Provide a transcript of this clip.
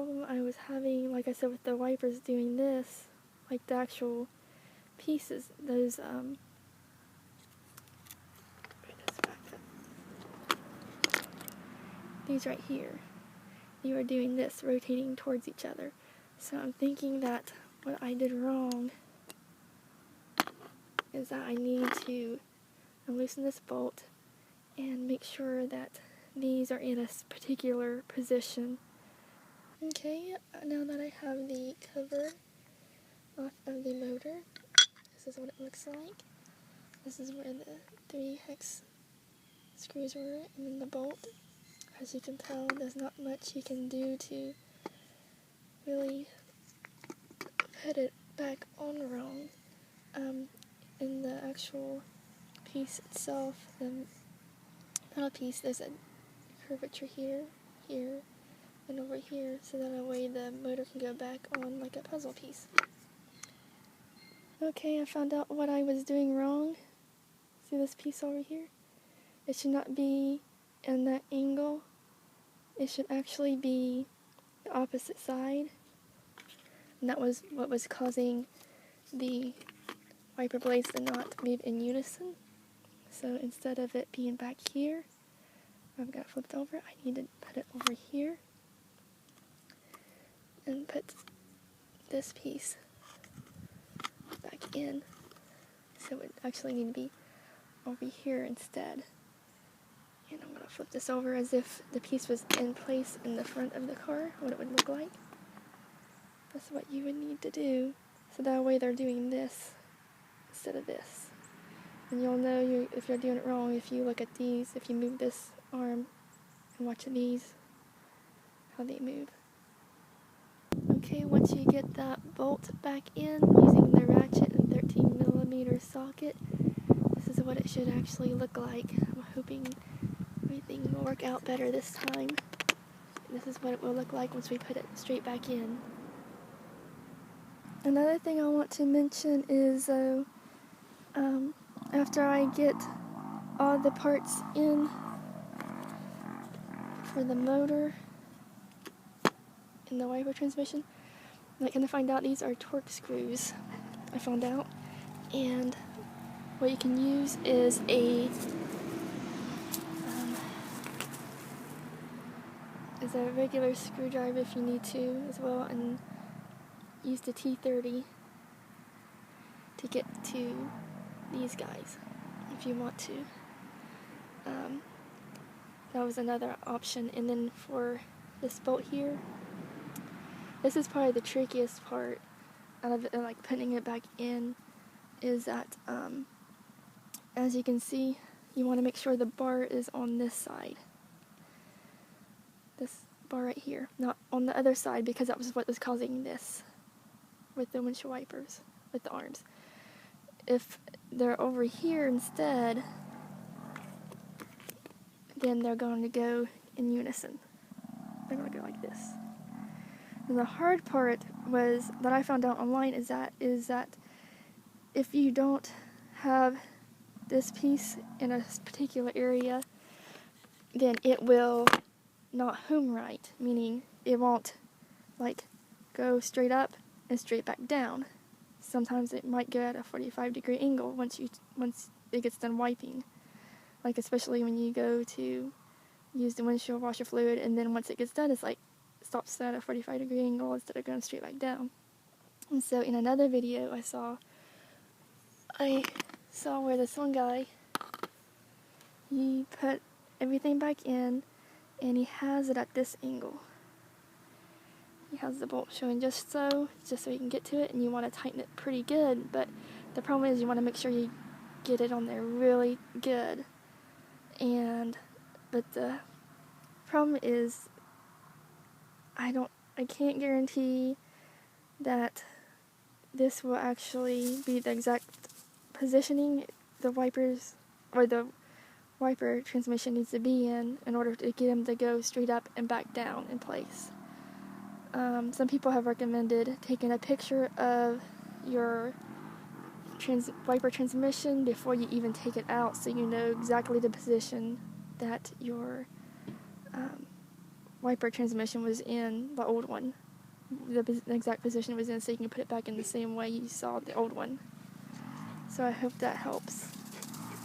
problem I was having, like I said, with the wipers doing this, like the actual pieces, those, bring this back up. These right here, you are doing this, rotating towards each other. So I'm thinking that what I did wrong is that I need to loosen this bolt and make sure that these are in a particular position. Okay, now that I have the cover off of the motor, this is what it looks like. This is where the 3 hex screws were, and then the bolt. As you can tell, there's not much you can do to really put it back on wrong. In the actual piece itself, the metal piece, there's a curvature here, here, and over here, so that way the motor can go back on like a puzzle piece. Okay, I found out what I was doing wrong. See this piece over here? It should not be in that angle. It should actually be the opposite side. And that was what was causing the wiper blades to not move in unison. So instead of it being back here, I've got it flipped over, I need to put it over here and put this piece back in. So it actually need to be over here instead. And I'm going to flip this over as if the piece was in place in the front of the car, what it would look like. That's what you would need to do. So that way they're doing this instead of this. And you'll know if you're doing it wrong if you look at these, if you move this arm and watch these, how they move. Okay, once you get that bolt back in using the ratchet and 13mm socket, this is what it should actually look like. I'm hoping everything will work out better this time. This is what it will look like once we put it straight back in. Another thing I want to mention is after I get all the parts in for the motor and the wiper transmission, I'm going to find out these are torque screws, I found out. And what you can use is a regular screwdriver if you need to as well, and use the T30 to get to these guys if you want to. That was another option. And then for this bolt here, this is probably the trickiest part out of it, like putting it back in, is that as you can see, you want to make sure the bar is on this side. This bar right here, not on the other side, because that was what was causing this with the windshield wipers, with the arms. If they're over here instead, then they're going to go in unison. They're going to go like this. And the hard part was that I found out online is that if you don't have this piece in a particular area, then it will not home right, meaning it won't like go straight up and straight back down. Sometimes it might go at a 45-degree angle once it gets done wiping. Like especially when you go to use the windshield washer fluid, and then once it gets done, it's like stops at a 45-degree angle instead of going straight back down. And so in another video I saw where this one guy, he put everything back in and he has it at this angle. He has the bolt showing just so you can get to it, and you want to tighten it pretty good, but the problem is you want to make sure you get it on there really good. But the problem is I can't guarantee that this will actually be the exact positioning the wipers or the wiper transmission needs to be in order to get them to go straight up and back down in place. Some people have recommended taking a picture of your wiper transmission before you even take it out, so you know exactly the position that your wiper transmission was in the old one. The exact position it was in, so you can put it back in the same way you saw the old one. So I hope that helps.